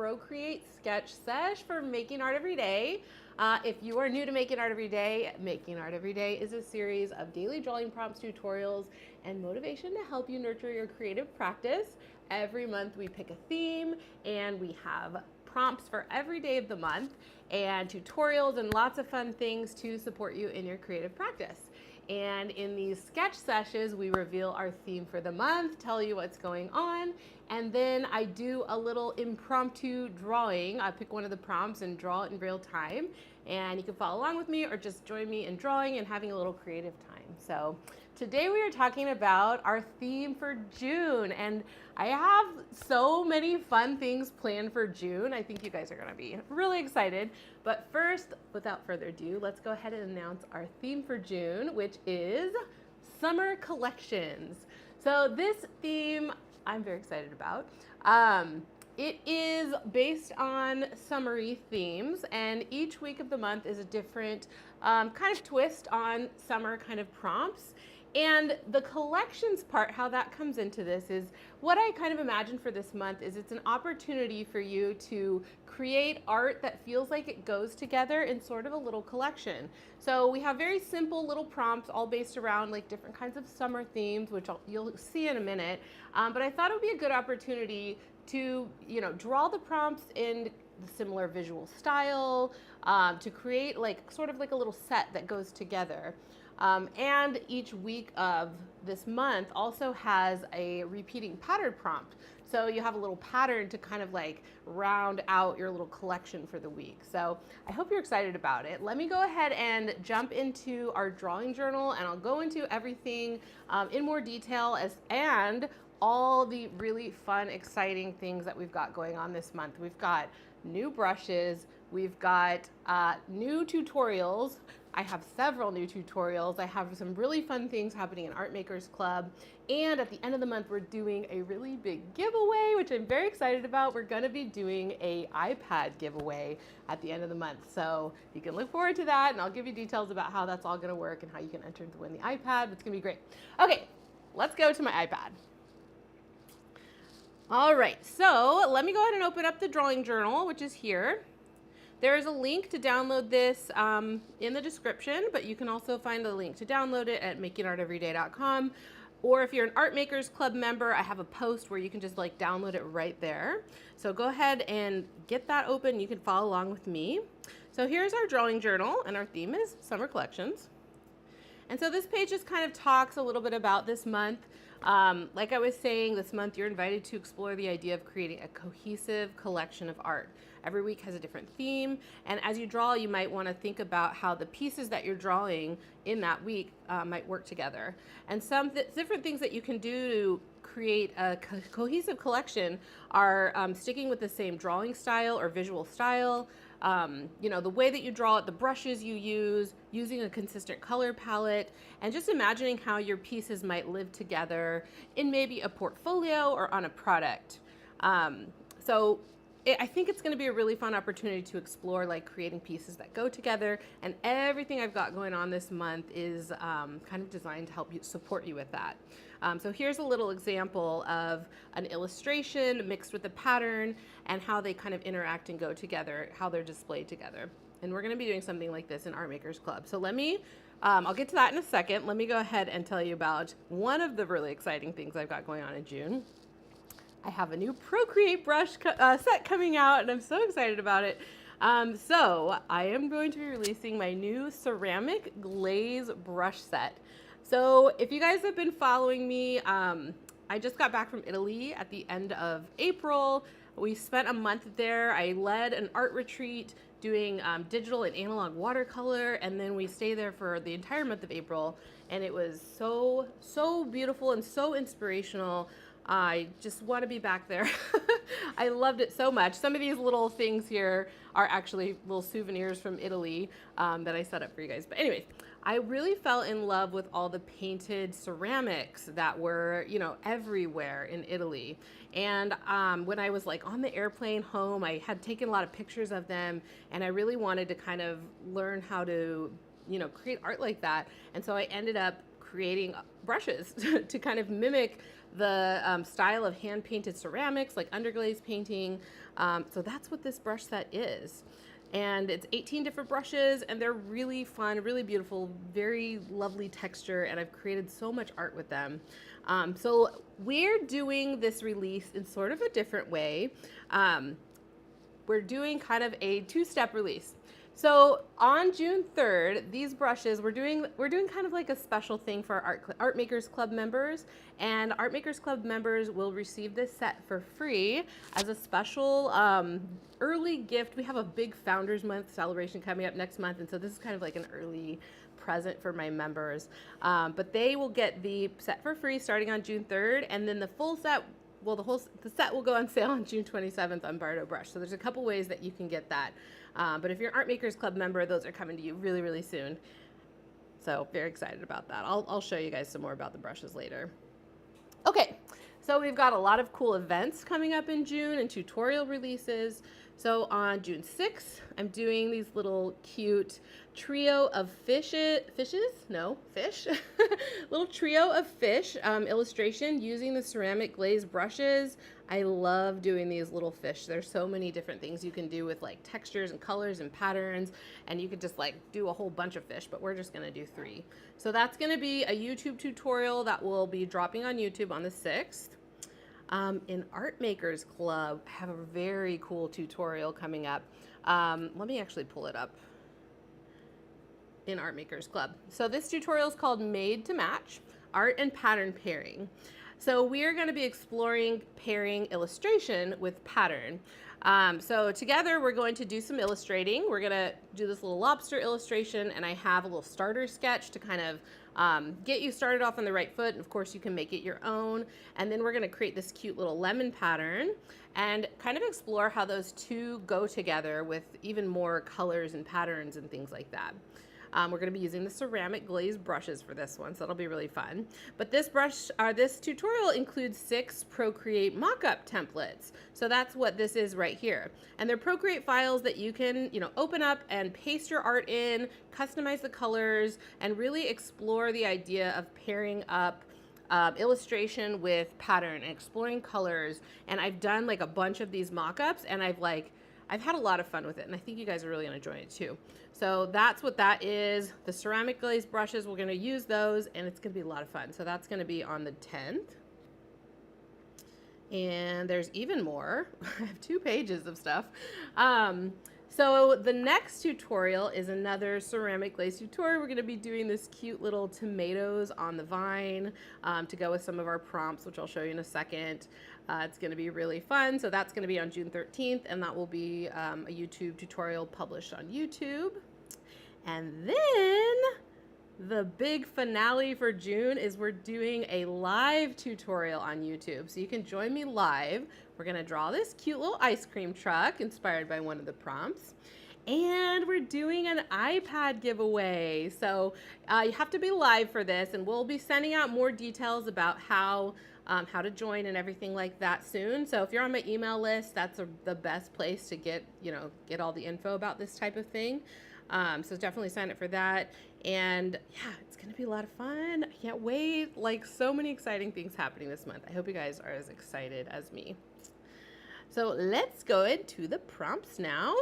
Procreate Sketch Sesh for Making Art Every Day. If you are new to Making Art Every Day is a series of daily drawing prompts, tutorials, and motivation to help you nurture your creative practice. Every month we pick a theme and we have prompts for every day of the month and tutorials and lots of fun things to support you in your creative practice. And in these sketch sessions, we reveal our theme for the month, tell you what's going on, and then I do a little impromptu drawing. I pick one of the prompts and draw it in real time, and you can follow along with me or just join me in drawing and having a little creative time. So today we are talking about our theme for June, and I have so many fun things planned for June. I think you guys are gonna be really excited. But first, without further ado, let's go ahead and announce our theme for June, which is summer collections. So this theme I'm very excited about. It is based on summery themes, and each week of the month is a different kind of twist on summer kind of prompts. And the collections part, how that comes into this is what I kind of imagine for this month is it's an opportunity for you to create art that feels like it goes together in sort of a little collection. So we have very simple little prompts all based around like different kinds of summer themes, which you'll see in a minute. But I thought it would be a good opportunity to, draw the prompts in the similar visual style, to create like sort of like a little set that goes together. And each week of this month also has a repeating pattern prompt. So you have a little pattern to kind of like round out your little collection for the week. So I hope you're excited about it. Let me go ahead and jump into our drawing journal, and I'll go into everything in more detail and all the really fun, exciting things that we've got going on this month. We've got new brushes, we've got new tutorials. I have several new tutorials. I have some really fun things happening in Art Makers Club. And at the end of the month, we're doing a really big giveaway, which I'm very excited about. We're gonna be doing an iPad giveaway at the end of the month. So you can look forward to that, and I'll give you details about how that's all gonna work and how you can enter to win the iPad. It's gonna be great. Okay, let's go to my iPad. All right, so let me go ahead and open up the drawing journal, which is here. There is a link to download this in the description, but you can also find the link to download it at makingarteveryday.com. Or if you're an Art Makers Club member, I have a post where you can just like download it right there. So go ahead and get that open. You can follow along with me. So here's our drawing journal, and our theme is summer collections. And so this page just kind of talks a little bit about this month. Like I was saying, this month you're invited to explore the idea of creating a cohesive collection of art. Every week has a different theme, and as you draw, you might want to think about how the pieces that you're drawing in that week might work together. And some different things that you can do to create a cohesive collection are sticking with the same drawing style or visual style, the way that you draw it, the brushes you use, using a consistent color palette, and just imagining how your pieces might live together in maybe a portfolio or on a product. I think it's going to be a really fun opportunity to explore like creating pieces that go together, and everything I've got going on this month is kind of designed to help you support you with that. So here's a little example of an illustration mixed with a pattern and how they kind of interact and go together, how they're displayed together. And we're going to be doing something like this in Art Makers Club. So let me, I'll get to that in a second. Let me go ahead and tell you about one of the really exciting things I've got going on in June. I have a new Procreate brush set coming out, and I'm so excited about it. So I am going to be releasing my new Ceramic Glaze brush set. So if you guys have been following me, I just got back from Italy at the end of April. We spent a month there. I led an art retreat doing digital and analog watercolor, and then we stayed there for the entire month of April, and it was so beautiful and so inspirational. I just want to be back there. I loved it so much. Some of these little things here are actually little souvenirs from Italy that I set up for you guys. But anyways, I really fell in love with all the painted ceramics that were, everywhere in Italy. And when I was like on the airplane home, I had taken a lot of pictures of them, and I really wanted to kind of learn how to, create art like that. And so I ended up creating brushes to kind of mimic the style of hand-painted ceramics, like underglaze painting. So that's what this brush set is. And it's 18 different brushes, and they're really fun, really beautiful, very lovely texture, and I've created so much art with them. So we're doing this release in sort of a different way. We're doing kind of a two-step release. So on June 3rd, these brushes, we're doing kind of like a special thing for our Art Makers Club members, and Art Makers Club members will receive this set for free as a special early gift. We have a big Founders Month celebration coming up next month, and so this is kind of like an early present for my members. But they will get the set for free starting on June 3rd, and then the full set, well, the set will go on sale on June 27th on Bardot Brush. So there's a couple ways that you can get that. But if you're an Art Makers Club member, those are coming to you really, really soon. So very excited about that. I'll show you guys some more about the brushes later. Okay, so we've got a lot of cool events coming up in June and tutorial releases. So on June 6th, I'm doing these little cute trio of fish, little trio of fish illustration using the Ceramic Glaze brushes. I love doing these little fish. There's so many different things you can do with like textures and colors and patterns, and you could just like do a whole bunch of fish, but we're just gonna do 3. So that's gonna be a YouTube tutorial that will be dropping on YouTube on the 6th. In Art Makers Club, I have a very cool tutorial coming up. Let me actually pull it up in Art Makers Club. So this tutorial is called Made to Match, Art and Pattern Pairing. So we are going to be exploring pairing illustration with pattern. So together we're going to do some illustrating. We're going to do this little lobster illustration, and I have a little starter sketch to kind of get you started off on the right foot. And of course you can make it your own. And then we're going to create this cute little lemon pattern and kind of explore how those two go together with even more colors and patterns and things like that. We're going to be using the Ceramic Glaze brushes for this one, so that'll be really fun. But this tutorial includes 6 Procreate mockup templates. So that's what this is right here. And they're Procreate files that you can, open up and paste your art in, customize the colors, and really explore the idea of pairing up illustration with pattern and exploring colors. And I've done like a bunch of these mockups, and I've had a lot of fun with it, and I think you guys are really going to enjoy it too. So that's what that is. The Ceramic Glaze brushes, we're going to use those, and it's going to be a lot of fun. So that's going to be on the 10th. And there's even more. I have 2 pages of stuff. So the next tutorial is another Ceramic Glaze tutorial. We're going to be doing this cute little tomatoes on the vine to go with some of our prompts, which I'll show you in a second. It's going to be really fun. So that's going to be on June 13th, and that will be a YouTube tutorial published on YouTube. And then the big finale for June is we're doing a live tutorial on YouTube. So you can join me live. We're going to draw this cute little ice cream truck inspired by one of the prompts. And we're doing an iPad giveaway. So you have to be live for this, and we'll be sending out more details about how to join and everything like that soon. So if you're on my email list, that's the best place to get all the info about this type of thing. So definitely sign up for that. And yeah, it's going to be a lot of fun. I can't wait. Like, so many exciting things happening this month. I hope you guys are as excited as me. So let's go into the prompts now.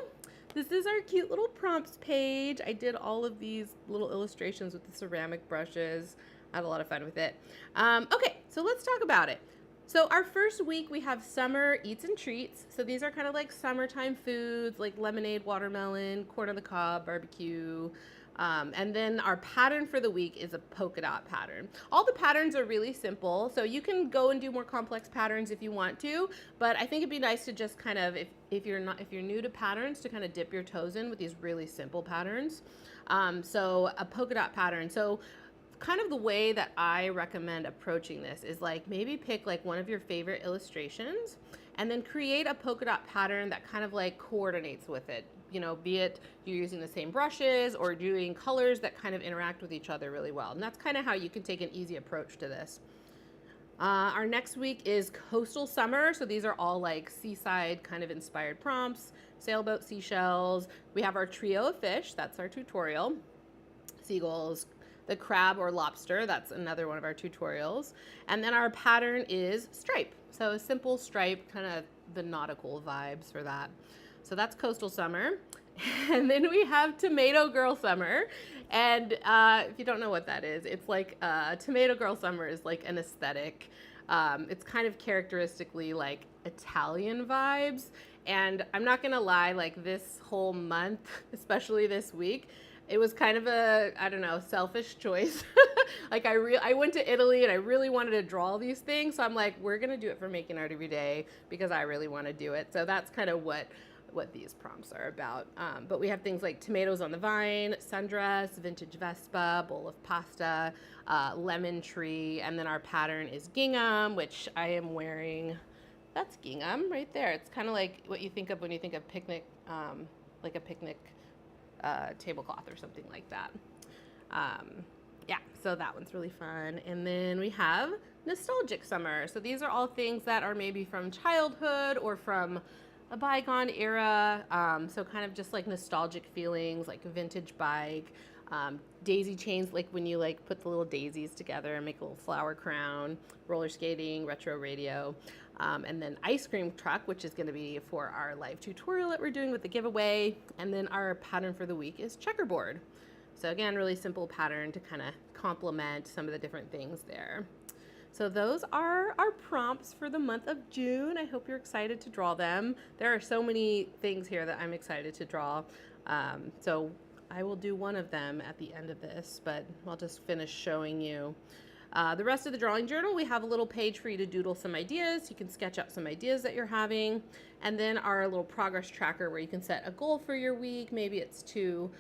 This is our cute little prompts page. I did all of these little illustrations with the ceramic brushes. I had a lot of fun with it. Okay, so let's talk about it. So our first week we have summer eats and treats. So these are kind of like summertime foods like lemonade, watermelon, corn on the cob, barbecue. And then our pattern for the week is a polka dot pattern. All the patterns are really simple, so you can go and do more complex patterns if you want to, but I think it'd be nice to just kind of, if you're new to patterns, to kind of dip your toes in with these really simple patterns. So a polka dot pattern. So kind of the way that I recommend approaching this is like maybe pick like one of your favorite illustrations and then create a polka dot pattern that kind of like coordinates with it. Be it you're using the same brushes or doing colors that kind of interact with each other really well. And that's kind of how you can take an easy approach to this. Our next week is coastal summer. So these are all like seaside kind of inspired prompts, sailboat seashells. We have our trio of fish. That's our tutorial. Seagulls, the crab or lobster. That's another one of our tutorials. And then our pattern is stripe. So a simple stripe, kind of the nautical vibes for that. So that's Coastal Summer. And then we have Tomato Girl Summer. And if you don't know what that is, it's like Tomato Girl Summer is like an aesthetic. It's kind of characteristically like Italian vibes. And I'm not gonna lie, like this whole month, especially this week, it was kind of a, I don't know, selfish choice. Like I went to Italy and I really wanted to draw these things. So I'm like, we're gonna do it for Making Art Every Day because I really wanna do it. So that's kind of what these prompts are about. But we have things like tomatoes on the vine, sundress, vintage Vespa, bowl of pasta, lemon tree, and then our pattern is gingham, which I am wearing. That's gingham right there. It's kind of like what you think of when you think of picnic, like a picnic tablecloth or something like that. Yeah, so that one's really fun. And then we have nostalgic summer. So these are all things that are maybe from childhood or from a bygone era. So kind of just like nostalgic feelings, like a vintage bike, daisy chains, like when you like put the little daisies together and make a little flower crown, roller skating, retro radio. And then ice cream truck, which is going to be for our live tutorial that we're doing with the giveaway. And then our pattern for the week is checkerboard. So again, really simple pattern to kind of complement some of the different things there. So those are our prompts for the month of June. I hope you're excited to draw them. There are so many things here that I'm excited to draw. So I will do one of them at the end of this, but I'll just finish showing you. The rest of the drawing journal, we have a little page for you to doodle some ideas. You can sketch out some ideas that you're having. And then our little progress tracker where you can set a goal for your week. Maybe it's to,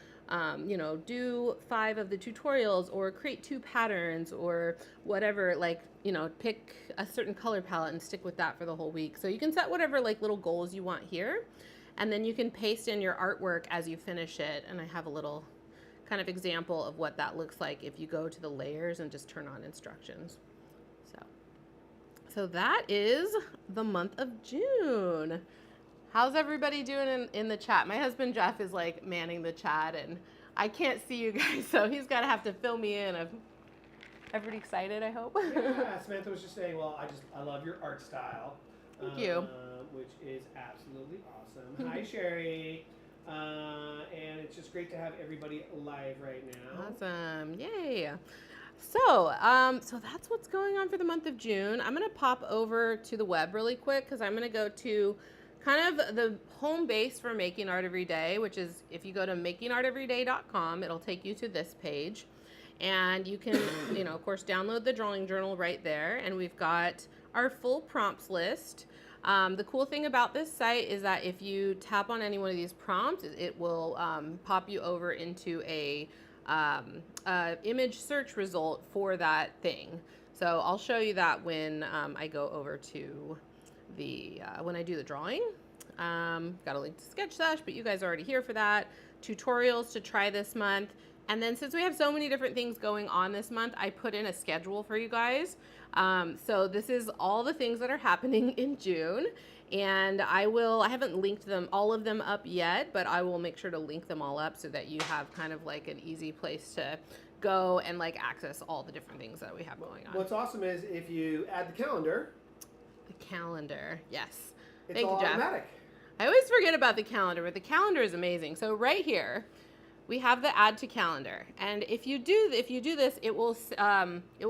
you know, do 5 of the tutorials or create 2 patterns or whatever, like, you know, pick a certain color palette and stick with that for the whole week. So you can set whatever like little goals you want here. And then you can paste in your artwork as you finish it. And I have a little kind of example of what that looks like if you go to the layers and just turn on instructions. So that is the month of June. How's everybody doing in the chat? My husband Jeff is like manning the chat and I can't see you guys, so he's gonna have to fill me in. Everybody excited, I hope? Yeah, Samantha was just saying, well, I love your art style. Thank you. Which is absolutely awesome. Hi, Sherry. And it's just great to have everybody live right now. Awesome, yay. So that's what's going on for the month of June. I'm gonna pop over to the web really quick because I'm gonna go to kind of the home base for Making Art Every Day, which is if you go to makingarteveryday.com, it'll take you to this page. And you can, you know, of course, download the drawing journal right there. And we've got our full prompts list. The cool thing about this site is that if you tap on any one of these prompts, it will pop you over into a image search result for that thing. So I'll show you that when I go over to the, when I do the drawing. Got a link to Sketch Sesh, but you guys are already here for that. Tutorials to try this month. And then since we have so many different things going on this month, I put in a schedule for you guys. So this is all the things that are happening in June. And I haven't linked them, all of them up yet, but I will make sure to link them all up so that you have kind of like an easy place to go and like access all the different things that we have going on. What's awesome is if you add the calendar. The calendar, yes. It's Thank all you, Jeff. automatic. I always forget about the calendar, but the calendar is amazing. So right here, we have the add to calendar, and if you do this, it will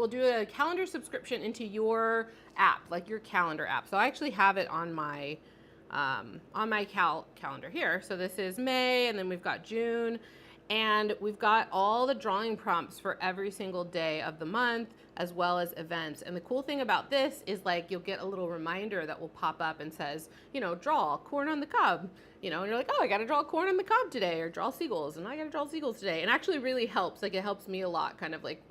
do a calendar subscription into your app, like your calendar app. So I actually have it on my calendar here. So this is May, and then we've got June, and we've got all the drawing prompts for every single day of the month, as well as events. And the cool thing about this is like you'll get a little reminder that will pop up and says, you know, draw corn on the cob, you know, and you're like, oh, I got to draw corn on the cob today, or draw seagulls, and I got to draw seagulls today. And actually really helps, like it helps me a lot, kind of like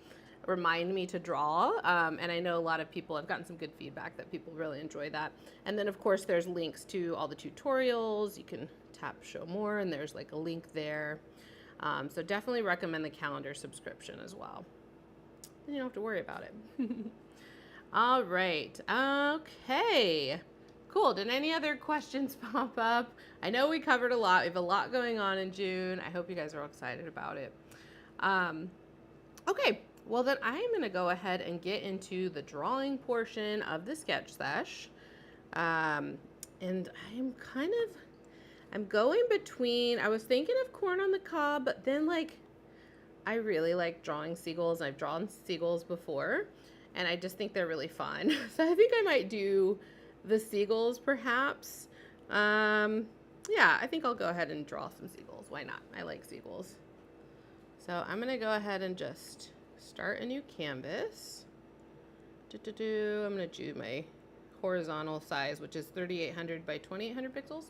remind me to draw. And I know a lot of people, I've gotten some good feedback that people really enjoy that. And then of course there's links to all the tutorials. You can tap show more and there's like a link there. So definitely recommend the calendar subscription as well. Then you don't have to worry about it. All right. Okay. Cool. Did any other questions pop up? I know we covered a lot. We have a lot going on in June. I hope you guys are all excited about it. Okay, well then I'm gonna go ahead and get into the drawing portion of the sketch sesh. Um, and I'm going between, I was thinking of corn on the cob, but then like, I really like drawing seagulls. I've drawn seagulls before, and I just think they're really fun. So I think I might do the seagulls perhaps. Yeah, I think I'll go ahead and draw some seagulls. Why not? I like seagulls. So I'm gonna go ahead and just start a new canvas. I'm gonna do my horizontal size, which is 3800 by 2800 pixels.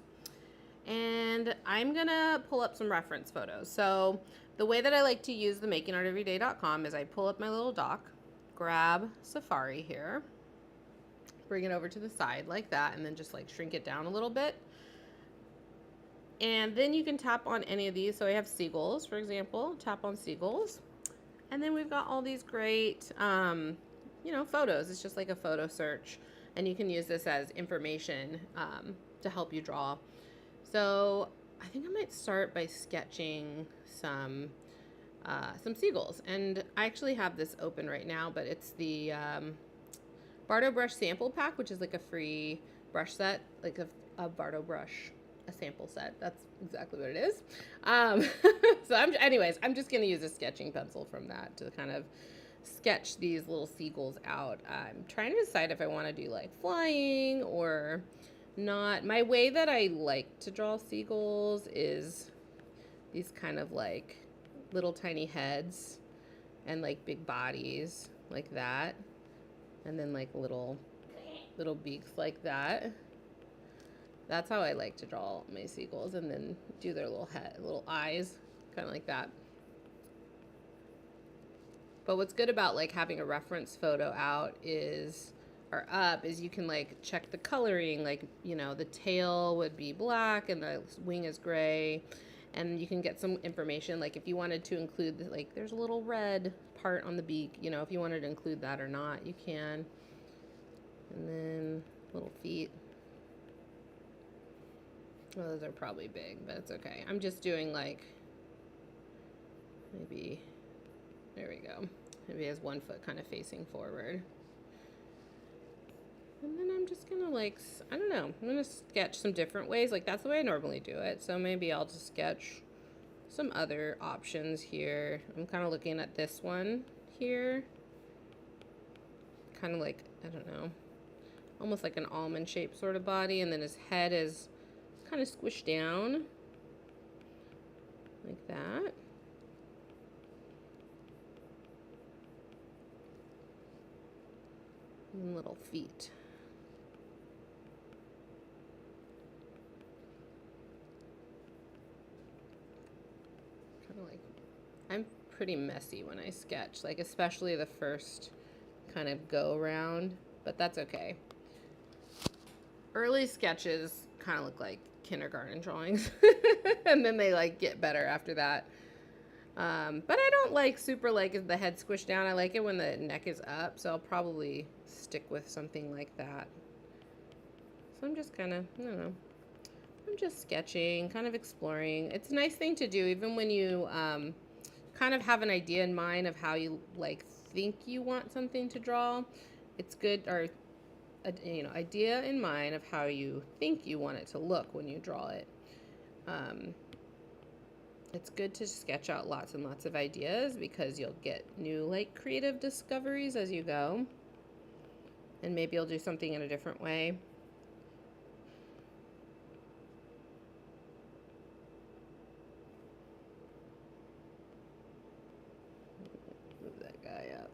And I'm gonna pull up some reference photos. So the way that I like to use the makingarteveryday.com is I pull up my little dock, grab Safari here, bring it over to the side like that, and then just like shrink it down a little bit. And then you can tap on any of these. So I have seagulls, for example, tap on seagulls. And then we've got all these great, you know, photos. It's just like a photo search. And you can use this as information to help you draw. So I think I might start by sketching some seagulls. And I actually have this open right now, but it's the Bardot brush sample pack, which is like a free brush set, like a Bardot brush, a sample set. That's exactly what it is. So anyways, I'm just gonna use a sketching pencil from that to kind of sketch these little seagulls out. I'm trying to decide if I want to do like flying or not. My way that I like to draw seagulls is these kind of like little tiny heads and like big bodies like that, and then like little beaks like that. That's how I like to draw my seagulls, and then do their little head, little eyes, kind of like that. But what's good about like having a reference photo out is, or up, is you can like check the coloring. Like, you know, the tail would be black and the wing is gray, and you can get some information. Like if you wanted to include, like there's a little red part on the beak, you know, if you wanted to include that or not, you can. And then little feet. Well, those are probably big, but it's okay. I'm just doing like, maybe, there we go. Maybe he has one foot kind of facing forward. And then I'm just gonna like, I don't know, I'm gonna sketch some different ways. Like that's the way I normally do it. So maybe I'll just sketch some other options here. I'm kind of looking at this one here. Kind of like, I don't know, almost like an almond shaped sort of body. And then his head is kind of squished down like that. And little feet. Kind of like, I'm pretty messy when I sketch, like especially the first kind of go around, but that's okay. Early sketches kind of look like kindergarten drawings and then they like get better after that. But I don't like super like the head squished down. I like it when the neck is up, so I'll probably stick with something like that. So I'm just kind of, I don't know, I'm just sketching, kind of exploring. It's a nice thing to do even when you kind of have an idea in mind of how you like think you want something to draw. It's good, or you know, idea in mind of how you think you want it to look when you draw it. It's good to sketch out lots and lots of ideas because you'll get new like creative discoveries as you go, and maybe you'll do something in a different way. Move that guy up.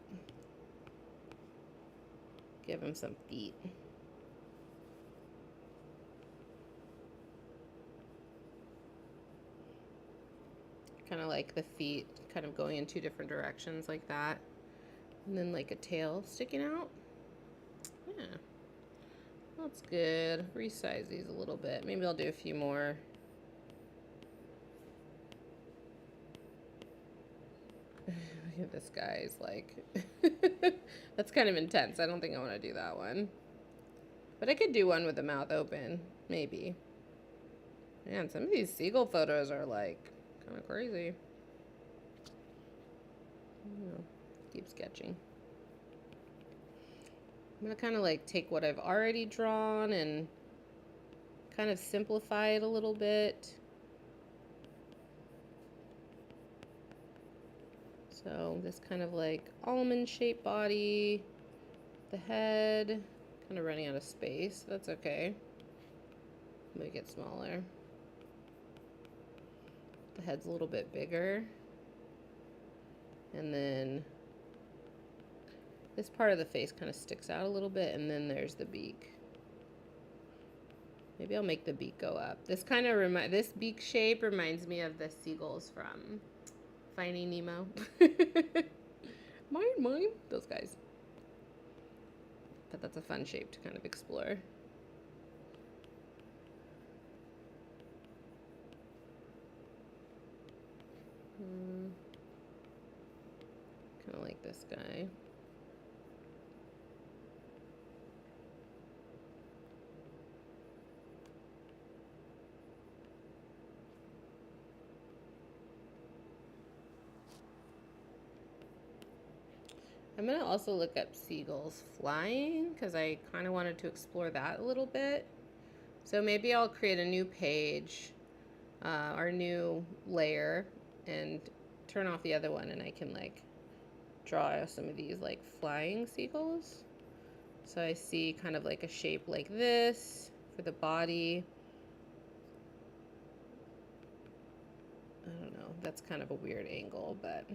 Give him some feet. Kind of like the feet kind of going in two different directions like that. And then like a tail sticking out. Yeah. That's good. Resize these a little bit. Maybe I'll do a few more. Look at this guy's like, that's kind of intense. I don't think I want to do that one. But I could do one with the mouth open, maybe. Man, some of these seagull photos are like kind of crazy. know, keep sketching. I'm gonna kind of like take what I've already drawn and kind of simplify it a little bit. So this kind of like almond shaped body, the head, kind of running out of space. That's okay. Make it smaller. The head's a little bit bigger. And then this part of the face kind of sticks out a little bit, and then there's the beak. Maybe I'll make the beak go up. This kind of this beak shape reminds me of the seagulls from Finding Nemo. Mine, those guys. But that's a fun shape to kind of explore. Kind of like this guy. I'm going to also look up seagulls flying because I kind of wanted to explore that a little bit. So maybe I'll create a new page or new layer and turn off the other one, and I can like draw some of these like flying seagulls. So I see kind of like a shape like this for the body. I don't know, that's kind of a weird angle, but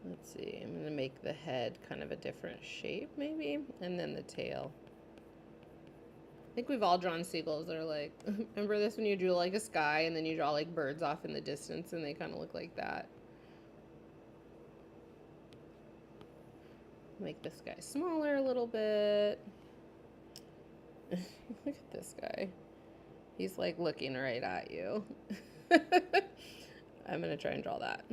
let's see, I'm gonna make the head kind of a different shape maybe, and then the tail. I think we've all drawn seagulls that are like, remember this when you drew like a sky and then you draw like birds off in the distance and they kind of look like that. Make this guy smaller a little bit. Look at this guy. He's like looking right at you. I'm gonna try and draw that.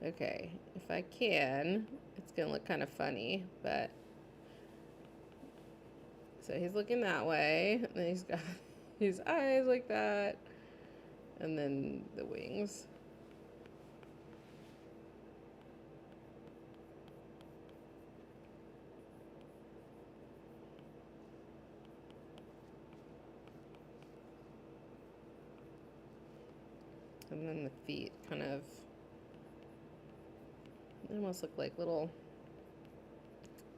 Okay, if I can, it's gonna look kind of funny, but so he's looking that way, and then he's got his eyes like that, and then the wings. And then the feet kind of, they almost look like little,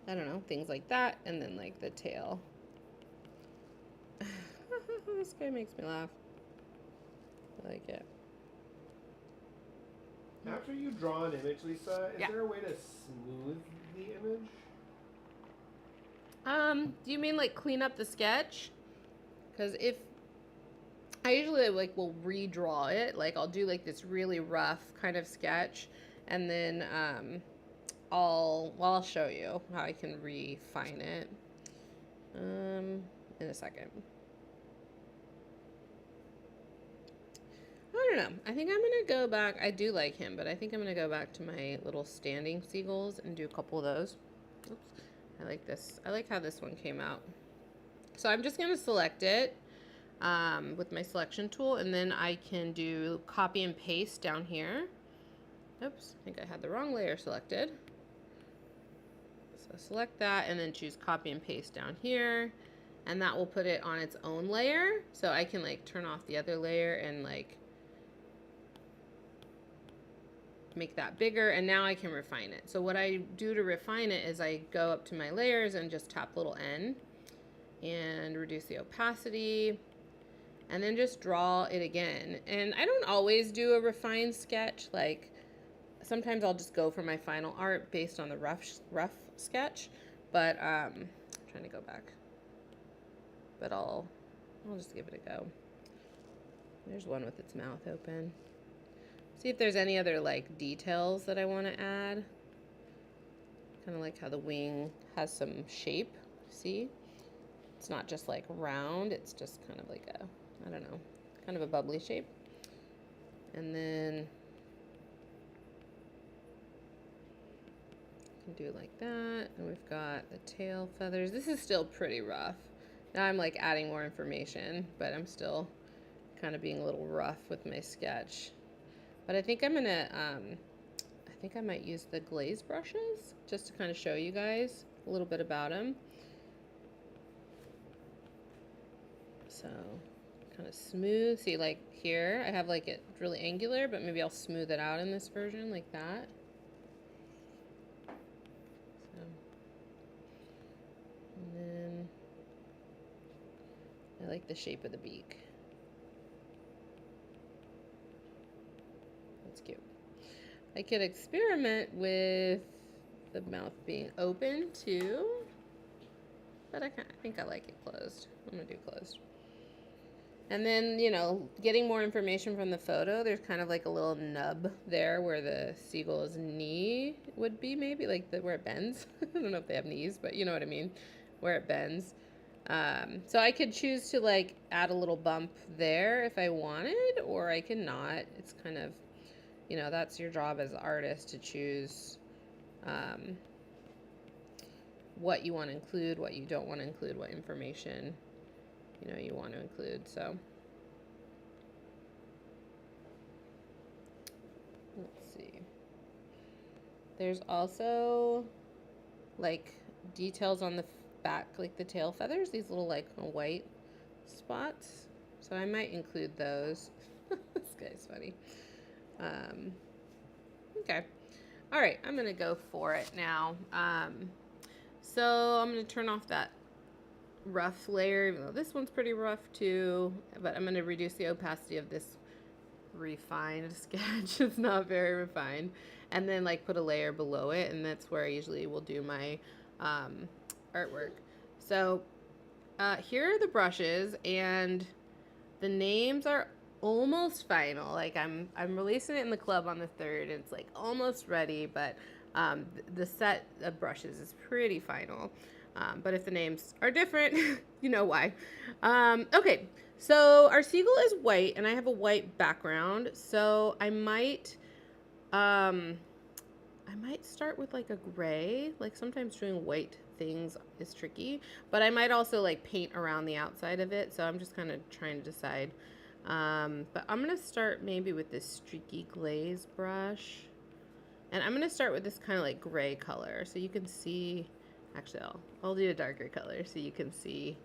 I don't know, things like that, and then like the tail. This guy makes me laugh. I like it. After you draw an image, Lisa, is there a way to smooth the image? Do you mean like clean up the sketch? Because if I usually like will redraw it, like I'll do like this really rough kind of sketch, and then I'll show you how I can refine it in a second. I don't know. I think I'm gonna go back. I do like him, but I think I'm gonna go back to my little standing seagulls and do a couple of those. Oops. I like this. I like how this one came out. So I'm just gonna select it with my selection tool, and then I can do copy and paste down here. Oops, I think I had the wrong layer selected. So select that and then choose copy and paste down here, and that will put it on its own layer. So I can like turn off the other layer and like make that bigger, and now I can refine it. So what I do to refine it is I go up to my layers and just tap little N and reduce the opacity, and then just draw it again. And I don't always do a refined sketch. Like sometimes I'll just go for my final art based on the rough sketch, but I'm trying to go back, but I'll just give it a go. There's one with its mouth open. See if there's any other like details that I want to add. Kind of like how the wing has some shape. See? it's not just like round, it's just kind of like a, I don't know, kind of a bubbly shape. And then you can do it like that. And we've got the tail feathers. This is still pretty rough. Now I'm like adding more information, but I'm still kind of being a little rough with my sketch. But I think I'm gonna, I think I might use the glaze brushes just to kind of show you guys a little bit about them. So kind of smooth. See, like here I have like it really angular, but maybe I'll smooth it out in this version like that. So, and then I like the shape of the beak. That's cute. I could experiment with the mouth being open too, but I think I like it closed. I'm gonna do closed. And then, you know, getting more information from the photo, there's kind of like a little nub there where the seagull's knee would be, maybe, like where it bends. I don't know if they have knees, but you know what I mean, where it bends. So I could choose to like add a little bump there if I wanted, or I can not. It's kind of, you know, that's your job as an artist to choose what you want to include, what you don't want to include, what information you know you want to include. So let's see, there's also like details on the back, like the tail feathers, these little like white spots, so I might include those. This guy's funny. Okay, all right, I'm gonna go for it now. So I'm gonna turn off that rough layer, even though this one's pretty rough too, but I'm going to reduce the opacity of this refined sketch. It's not very refined, and then like put a layer below it, and that's where I usually will do my artwork. So here are the brushes, and the names are almost final. Like I'm releasing it in the club on the 3rd, and it's like almost ready, but the set of brushes is pretty final. But if the names are different, you know why. Okay, so our seagull is white, and I have a white background, so I might start with like a gray. Like sometimes doing white things is tricky, but I might also like paint around the outside of it, so I'm just kind of trying to decide. But I'm gonna start maybe with this streaky glaze brush, and I'm gonna start with this kind of like gray color, so you can see. Actually, I'll do a darker color so you can see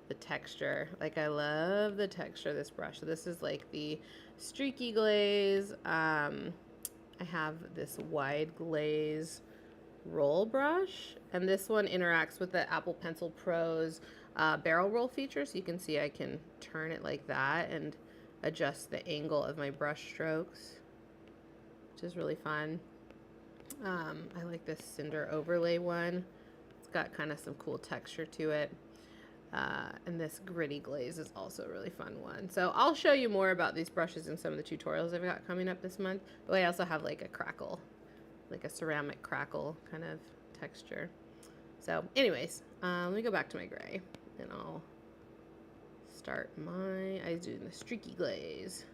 the texture. Like, I love the texture of this brush. So this is like the streaky glaze. I have this wide glaze roll brush, and this one interacts with the Apple Pencil Pro's barrel roll feature. So you can see I can turn it like that and adjust the angle of my brush strokes, which is really fun. I like this cinder overlay one. Got kind of some cool texture to it, and this gritty glaze is also a really fun one. So I'll show you more about these brushes in some of the tutorials I've got coming up this month. But I also have like a crackle, like a ceramic crackle kind of texture. So anyways, let me go back to my gray, and I'll start I was doing the streaky glaze.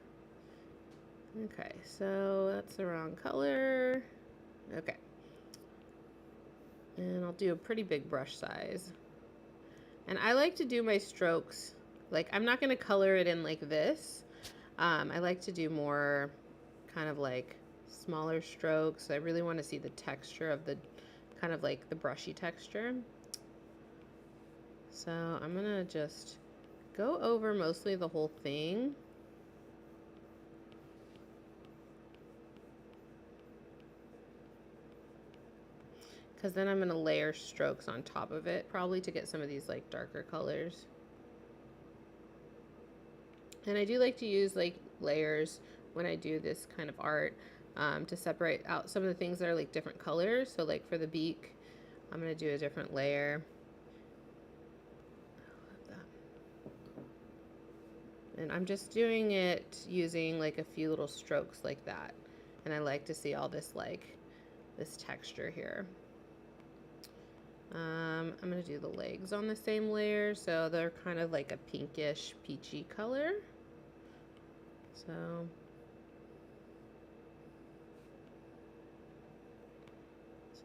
Okay, so that's the wrong color. Okay. And I'll do a pretty big brush size. And I like to do my strokes, like I'm not going to color it in like this. I like to do more kind of like smaller strokes. I really want to see the texture of the kind of like the brushy texture. So I'm going to just go over mostly the whole thing. Because then I'm going to layer strokes on top of it, probably to get some of these like darker colors. And I do like to use like layers when I do this kind of art, to separate out some of the things that are like different colors. So like for the beak, I'm going to do a different layer. And I'm just doing it using like a few little strokes like that. And I like to see all this like this texture here. I'm going to do the legs on the same layer, so they're kind of like a pinkish, peachy color. So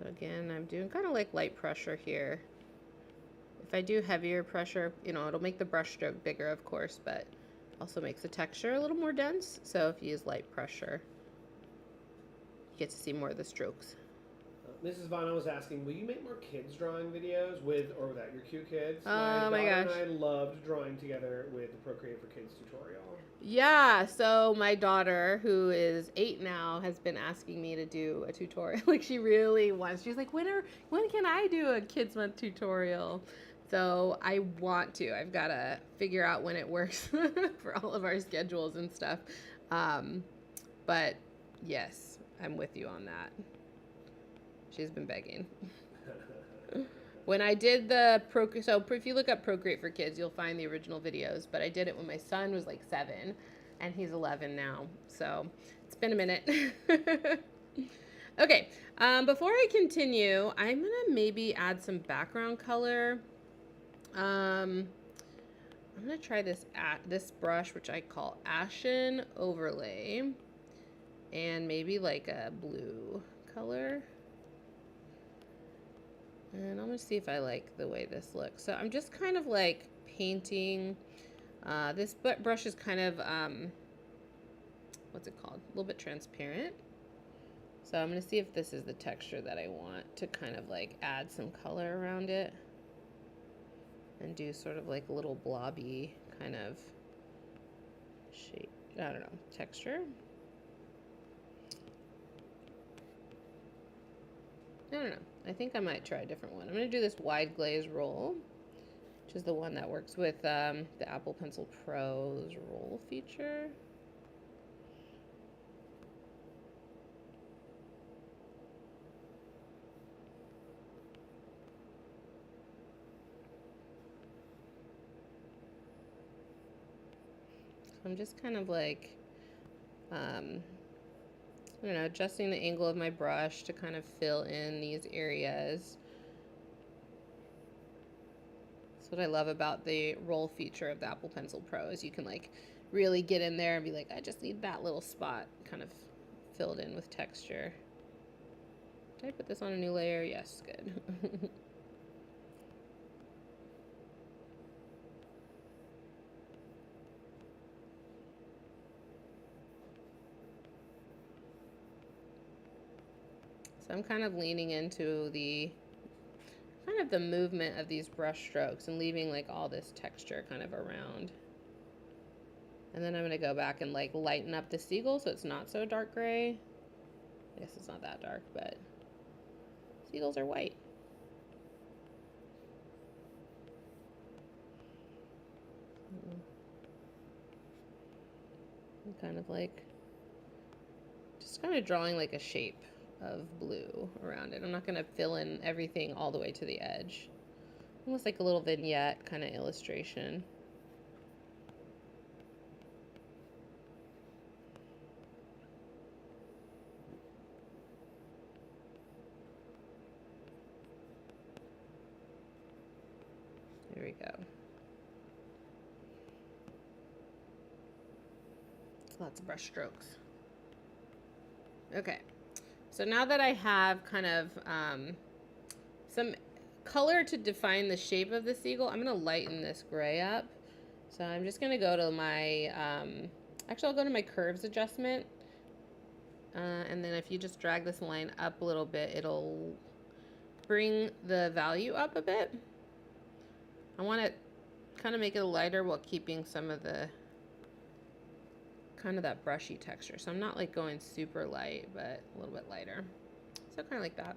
again, I'm doing kind of like light pressure here. If I do heavier pressure, you know, it'll make the brush stroke bigger, of course, but also makes the texture a little more dense. So if you use light pressure, you get to see more of the strokes. Mrs. Vana was asking, will you make more kids drawing videos with or without your cute kids? Oh my daughter gosh. and I loved drawing together with the Procreate for Kids tutorial. Yeah, so my daughter, who is 8 now, has been asking me to do a tutorial. Like, she really wants. She's like, when can I do a Kids Month tutorial? So I want to. I've got to figure out when it works for all of our schedules and stuff. But yes, I'm with you on that. She's been begging. When I did the so if you look up Procreate for Kids, you'll find the original videos. But I did it when my son was like 7, and he's 11 now. So it's been a minute. Okay, before I continue, I'm gonna maybe add some background color. I'm gonna try this brush, which I call Ashen Overlay, and maybe like a blue color. And I'm gonna see if I like the way this looks. So I'm just kind of like painting. This brush is kind of, what's it called? A little bit transparent. So I'm gonna see if this is the texture that I want to kind of like add some color around it. And do sort of like a little blobby kind of shape, I don't know, texture. I don't know. I think I might try a different one. I'm going to do this wide glaze roll, which is the one that works with the Apple Pencil Pro's roll feature. So I'm just kind of like, I don't know, adjusting the angle of my brush to kind of fill in these areas. That's what I love about the roll feature of the Apple Pencil Pro, is you can like really get in there and be like, I just need that little spot kind of filled in with texture. Did I put this on a new layer? Yes, good. So I'm kind of leaning into the kind of the movement of these brush strokes and leaving like all this texture kind of around. And then I'm going to go back and like lighten up the Seagull so it's not so dark gray. I guess it's not that dark, but Seagulls are white. I'm kind of like just kind of drawing like a shape of blue around it. I'm not going to fill in everything all the way to the edge. Almost like a little vignette kind of illustration. There we go. Lots of brush strokes. Okay. So now that I have kind of some color to define the shape of the Seagull, I'm going to lighten this gray up. So I'm just going to go to my, actually I'll go to my curves adjustment. And then if you just drag this line up a little bit, it'll bring the value up a bit. I want to kind of make it lighter while keeping some of the kind of that brushy texture. So I'm not like going super light, but a little bit lighter. So kind of like that.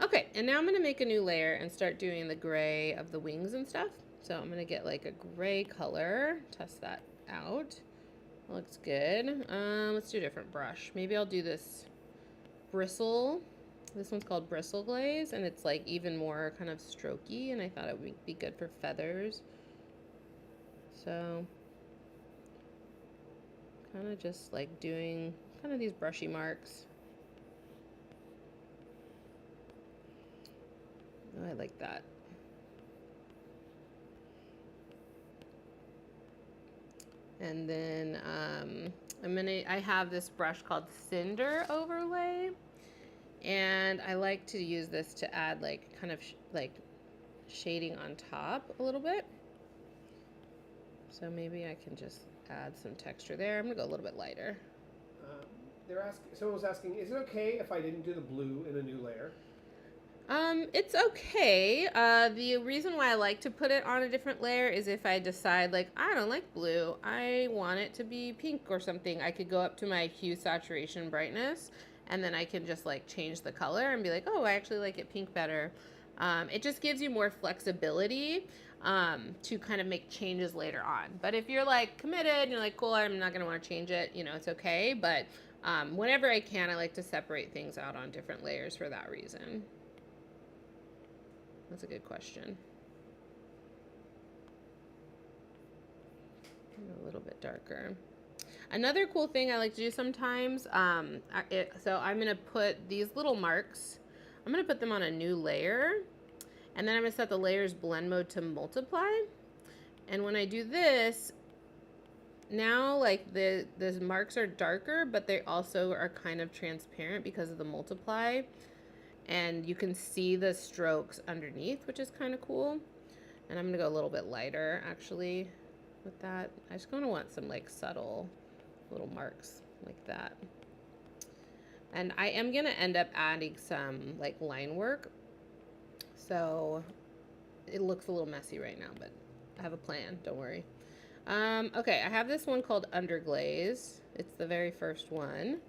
Okay, and now I'm going to make a new layer and start doing the gray of the wings and stuff. So I'm going to get like a gray color, test that out. Looks good. Let's do a different brush. Maybe I'll do this bristle. This one's called Bristle Glaze, and it's like even more kind of strokey, and I thought it would be good for feathers. So kind of just like doing kind of these brushy marks. Oh, I like that. And then I have this brush called Cinder Overlay, and I like to use this to add like kind of like shading on top a little bit. So maybe I can just add some texture there. I'm gonna go a little bit lighter. Someone was asking, is it okay if I didn't do the blue in a new layer? It's okay. The reason why I like to put it on a different layer is if I decide like, I don't like blue, I want it to be pink or something, I could go up to my hue, saturation, brightness, and then I can just like change the color and be like, oh, I actually like it pink better. It just gives you more flexibility to kind of make changes later on. But if you're like committed and you're like, cool, I'm not gonna want to change it, you know, it's okay. But whenever I can, I like to separate things out on different layers for that reason. That's a good question. A little bit darker. Another cool thing I like to do sometimes, so I'm gonna put these little marks, I'm gonna put them on a new layer, and then I'm gonna set the layers blend mode to multiply. And when I do this, now like the marks are darker, but they also are kind of transparent because of the multiply. And you can see the strokes underneath, which is kind of cool. And I'm gonna go a little bit lighter actually with that. I just gonna want some like subtle little marks like that. And I am gonna end up adding some like line work. So it looks a little messy right now, but I have a plan, don't worry. Okay, I have this one called Underglaze. It's the very first one.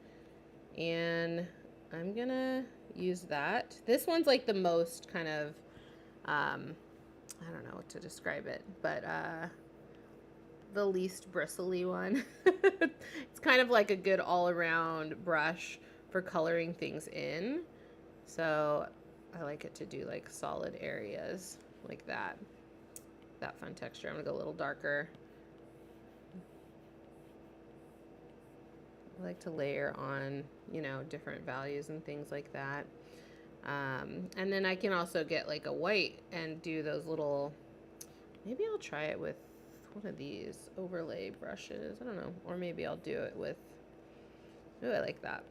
And I'm gonna use that. This one's like the most kind of, I don't know what to describe it, but the least bristly one. It's kind of like a good all-around brush for coloring things in. So I like it to do like solid areas like that. That fun texture. I'm gonna go a little darker. I like to layer on, you know, different values and things like that. And then I can also get like a white and do those little, maybe I'll try it with one of these overlay brushes. I don't know. Or maybe I'll do it with, ooh, I like that.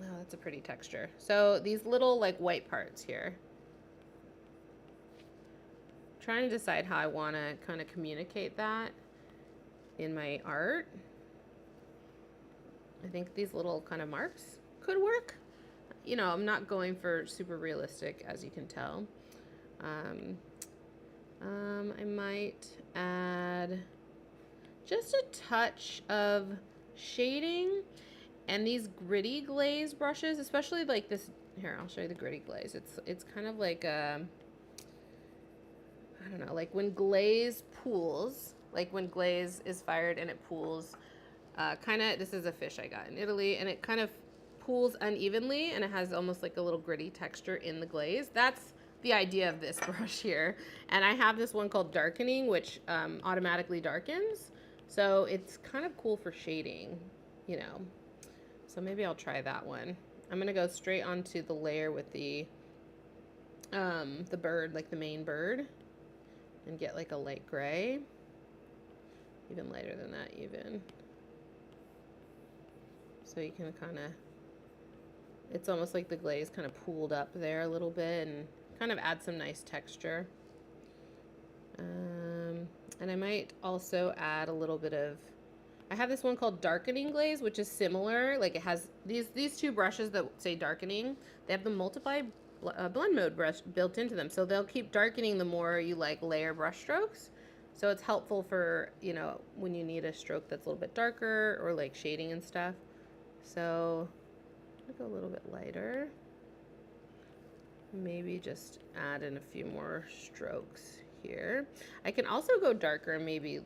Oh, that's a pretty texture. So these little like white parts here. I'm trying to decide how I want to kind of communicate that in my art. I think these little kind of marks could work. You know, I'm not going for super realistic, as you can tell. I might add just a touch of shading, and these gritty glaze brushes, especially like this. Here, I'll show you the gritty glaze. It's kind of like a, I don't know, like when glaze pools, like when glaze is fired and it pools. Kind of, this is a fish I got in Italy, and it kind of pools unevenly, and it has almost like a little gritty texture in the glaze. That's the idea of this brush here. And I have this one called Darkening, which automatically darkens. So it's kind of cool for shading, you know. So maybe I'll try that one. I'm gonna go straight onto the layer with the bird, like the main bird, and get like a light gray. Even lighter than that even. So you can kind of, it's almost like the glaze kind of pooled up there a little bit and kind of add some nice texture. And I might also add a little bit of, I have this one called Darkening Glaze, which is similar. Like it has these two brushes that say darkening. They have the multiply blend mode brush built into them. So they'll keep darkening the more you like layer brush strokes. So it's helpful for, you know, when you need a stroke that's a little bit darker or like shading and stuff. So I'll go a little bit lighter. Maybe just add in a few more strokes here. I can also go darker and maybe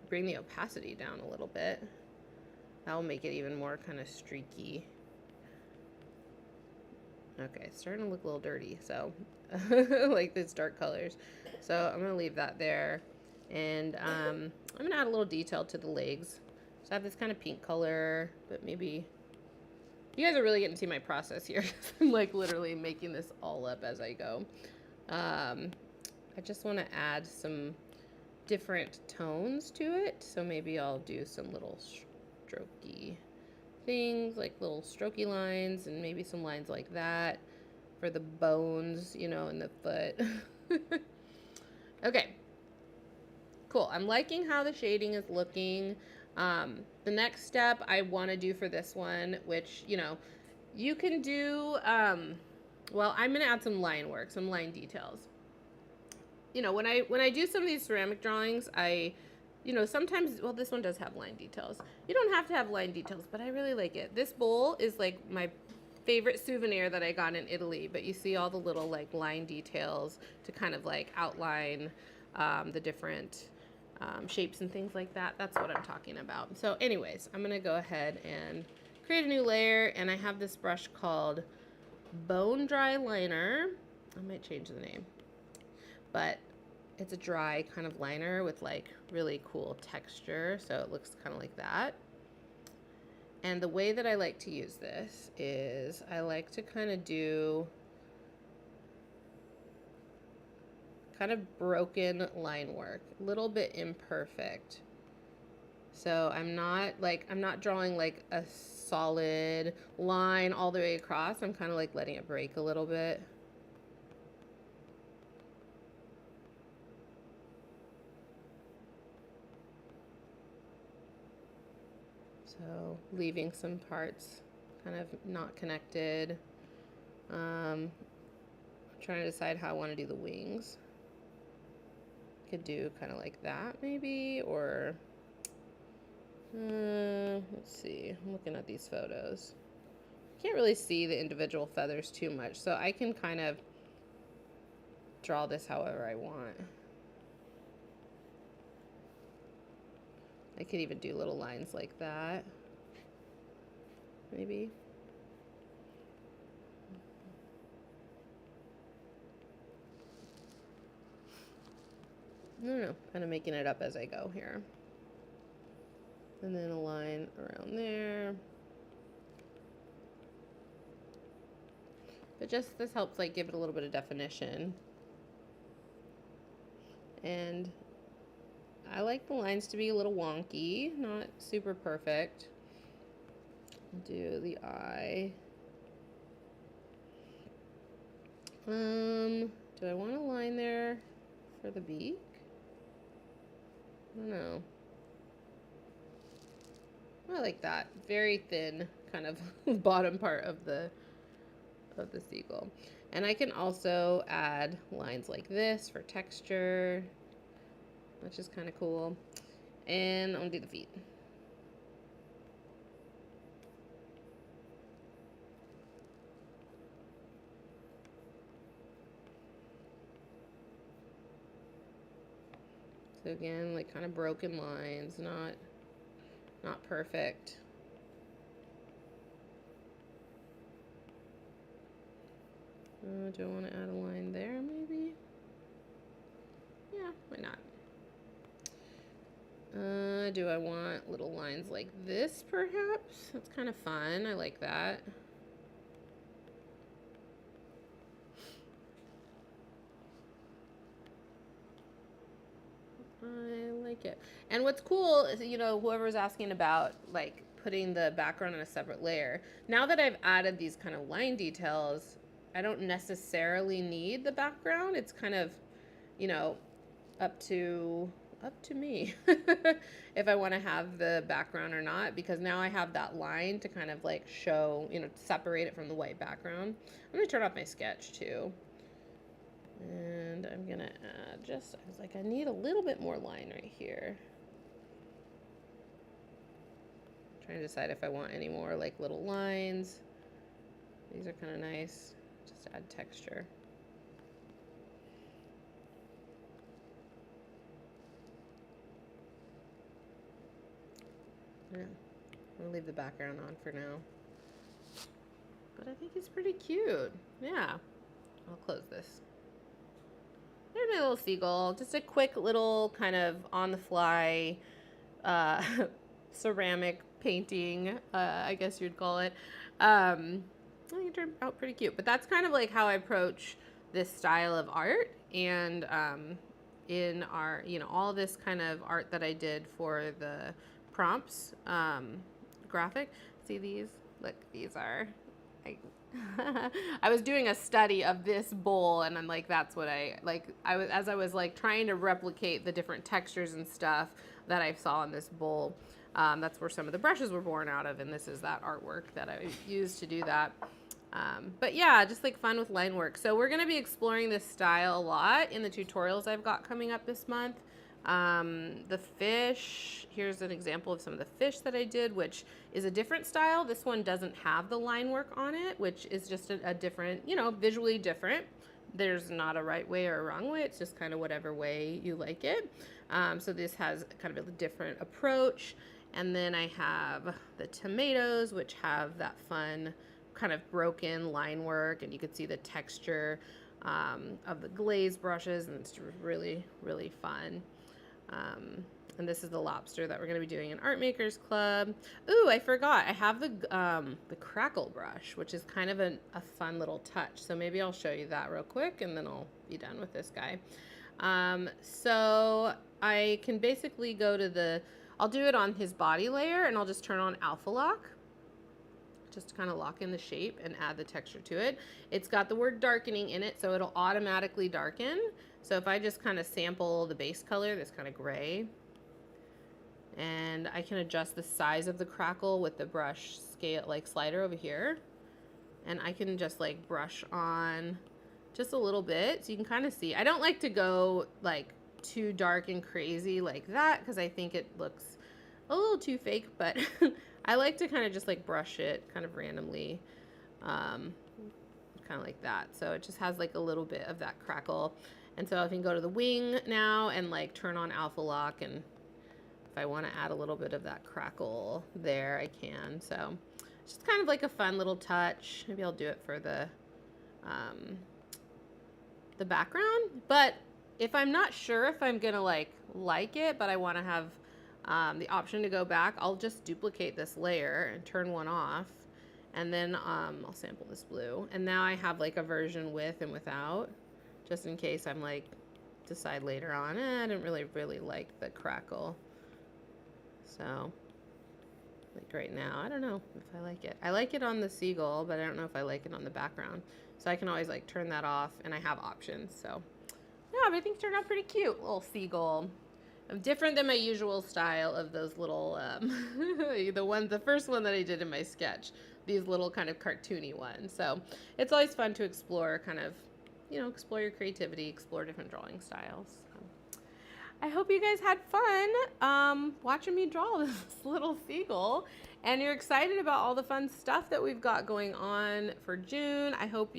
bring the opacity down a little bit. That'll make it even more kind of streaky. Okay, it's starting to look a little dirty, so like these dark colors. So I'm gonna leave that there. And I'm gonna add a little detail to the legs. So I have this kind of pink color, but maybe you guys are really getting to see my process here. I'm like literally making this all up as I go. I just want to add some different tones to it. So maybe I'll do some little strokey things, like little strokey lines, and maybe some lines like that for the bones, you know, in the foot. Okay, cool. I'm liking how the shading is looking. The next step I want to do for this one, which, you know, you can do, well, I'm going to add some line work, some line details. You know, when I do some of these ceramic drawings, you know, sometimes, well, this one does have line details. You don't have to have line details, but I really like it. This bowl is like my favorite souvenir that I got in Italy, but you see all the little like line details to kind of like outline the different shapes and things like that. That's what I'm talking about. So anyways, I'm gonna go ahead and create a new layer, and I have this brush called Bone Dry Liner. I might change the name, but it's a dry kind of liner with like really cool texture, so it looks kind of like that. And the way that I like to use this is I like to kind of do kind of broken line work, a little bit imperfect. So I'm not drawing like a solid line all the way across. I'm kind of like letting it break a little bit. So leaving some parts kind of not connected. I'm trying to decide how I want to do the wings. Could do kind of like that maybe, or let's see. I'm looking at these photos. Can't really see the individual feathers too much, so I can kind of draw this however I want. I could even do little lines like that, maybe. I don't know, kind of making it up as I go here. And then a line around there. But just this helps like give it a little bit of definition. And I like the lines to be a little wonky, not super perfect. Do the eye. Do I want a line there for the beak? I don't know. I like that. Very thin kind of bottom part of the seagull. And I can also add lines like this for texture, which is kind of cool. And I'm gonna do the feet. So again, like kind of broken lines, not perfect. Do I want to add a line there maybe? Yeah, why not? Do I want little lines like this perhaps? That's kind of fun. I like that. I like it. And what's cool is, you know, whoever's asking about like putting the background on a separate layer, now that I've added these kind of line details, I don't necessarily need the background. It's kind of, you know, up to me if I want to have the background or not, because now I have that line to kind of like show, you know, separate it from the white background. I'm going to turn off my sketch too. And I'm going to add just, I was like, I need a little bit more line right here. Trying to decide if I want any more like little lines. These are kind of nice. Just to add texture. Yeah, I'm gonna leave the background on for now. But I think it's pretty cute. Yeah, I'll close this. There's my little seagull. Just a quick little kind of on the fly ceramic painting, I guess you'd call it. I think it turned out pretty cute. But that's kind of like how I approach this style of art. And in our, all this kind of art that I did for the prompts graphic. See these? Look, these are, I was doing a study of this bowl, and I'm like, that's what as I was like trying to replicate the different textures and stuff that I saw in this bowl. That's where some of the brushes were born out of, and this is that artwork that I used to do that. But yeah, just like fun with line work. So we're going to be exploring this style a lot in the tutorials I've got coming up this month. The fish, here's an example of some of the fish that I did, which is a different style. This one doesn't have the line work on it, which is just a different, visually different. There's not a right way or a wrong way. It's just kind of whatever way you like it. So this has kind of a different approach. And then I have the tomatoes, which have that fun kind of broken line work, and you can see the texture of the glaze brushes, and it's really, really fun. And this is the lobster that we're going to be doing in Art Makers Club. Ooh, I forgot. I have the crackle brush, which is kind of a fun little touch. So maybe I'll show you that real quick, and then I'll be done with this guy. So I can basically go to I'll do it on his body layer, and I'll just turn on Alpha Lock, just to kind of lock in the shape and add the texture to it. It's got the word darkening in it, so it'll automatically darken. So if I just kind of sample the base color, this kind of gray, and I can adjust the size of the crackle with the brush scale, like slider over here, and I can just like brush on just a little bit, so you can kind of see. I don't like to go like too dark and crazy like that, because I think it looks a little too fake, but I like to kind of just like brush it kind of randomly, kind of like that. So it just has like a little bit of that crackle. And so if you can go to the wing now and like turn on Alpha Lock, and if I want to add a little bit of that crackle there, I can. So it's just kind of like a fun little touch. Maybe I'll do it for the background. But if I'm not sure if I'm gonna like it, but I want to have the option to go back, I'll just duplicate this layer and turn one off, and then I'll sample this blue, and now I have like a version with and without, just in case I'm like decide later on, I didn't really like the crackle. So like right now, I don't know if I like it. I like it on the Seagull, but I don't know if I like it on the background. So I can always like turn that off, and I have options. So yeah, but I think it turned out pretty cute, little Seagull. Different than my usual style of those little, the first one that I did in my sketch, these little kind of cartoony ones. So it's always fun to explore kind of, explore your creativity, explore different drawing styles. So I hope you guys had fun watching me draw this little seagull, and you're excited about all the fun stuff that we've got going on for June. I hope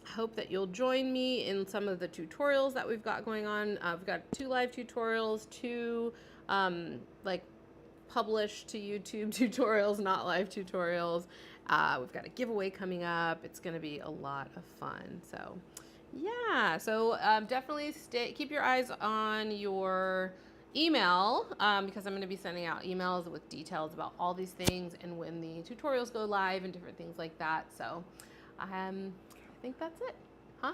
hope that you'll join me in some of the tutorials that we've got going on. We've got 2 live tutorials, 2 like published to YouTube tutorials, not live tutorials. We've got a giveaway coming up. It's going to be a lot of fun. So yeah, so definitely keep your eyes on your email, because I'm going to be sending out emails with details about all these things and when the tutorials go live and different things like that. So I think that's it. Huh?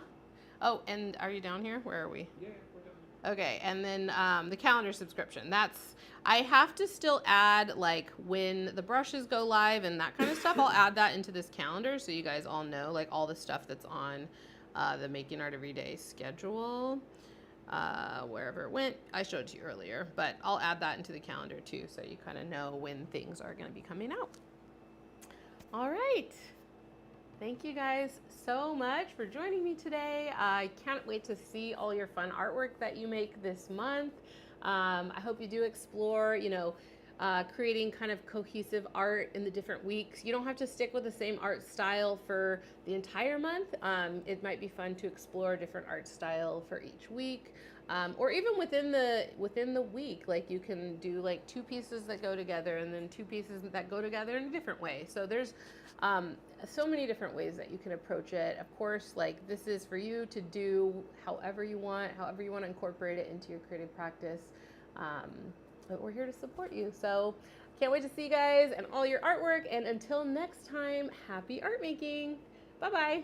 Oh, and are you down here? Where are we? Yeah, we're done. Okay, and then the calendar subscription. I have to still add like when the brushes go live and that kind of stuff. I'll add that into this calendar so you guys all know like all the stuff that's on the Making Art Every Day schedule. Wherever it went, I showed it to you earlier, but I'll add that into the calendar too so you kind of know when things are going to be coming out. All right. Thank you guys so much for joining me today. I can't wait to see all your fun artwork that you make this month. I hope you do explore, creating kind of cohesive art in the different weeks. You don't have to stick with the same art style for the entire month. It might be fun to explore a different art style for each week. Or even within the week, like you can do like 2 pieces that go together and then 2 pieces that go together in a different way. So there's so many different ways that you can approach it. Of course, like this is for you to do however you want to incorporate it into your creative practice. But we're here to support you. So can't wait to see you guys and all your artwork. And until next time, happy art making. Bye-bye.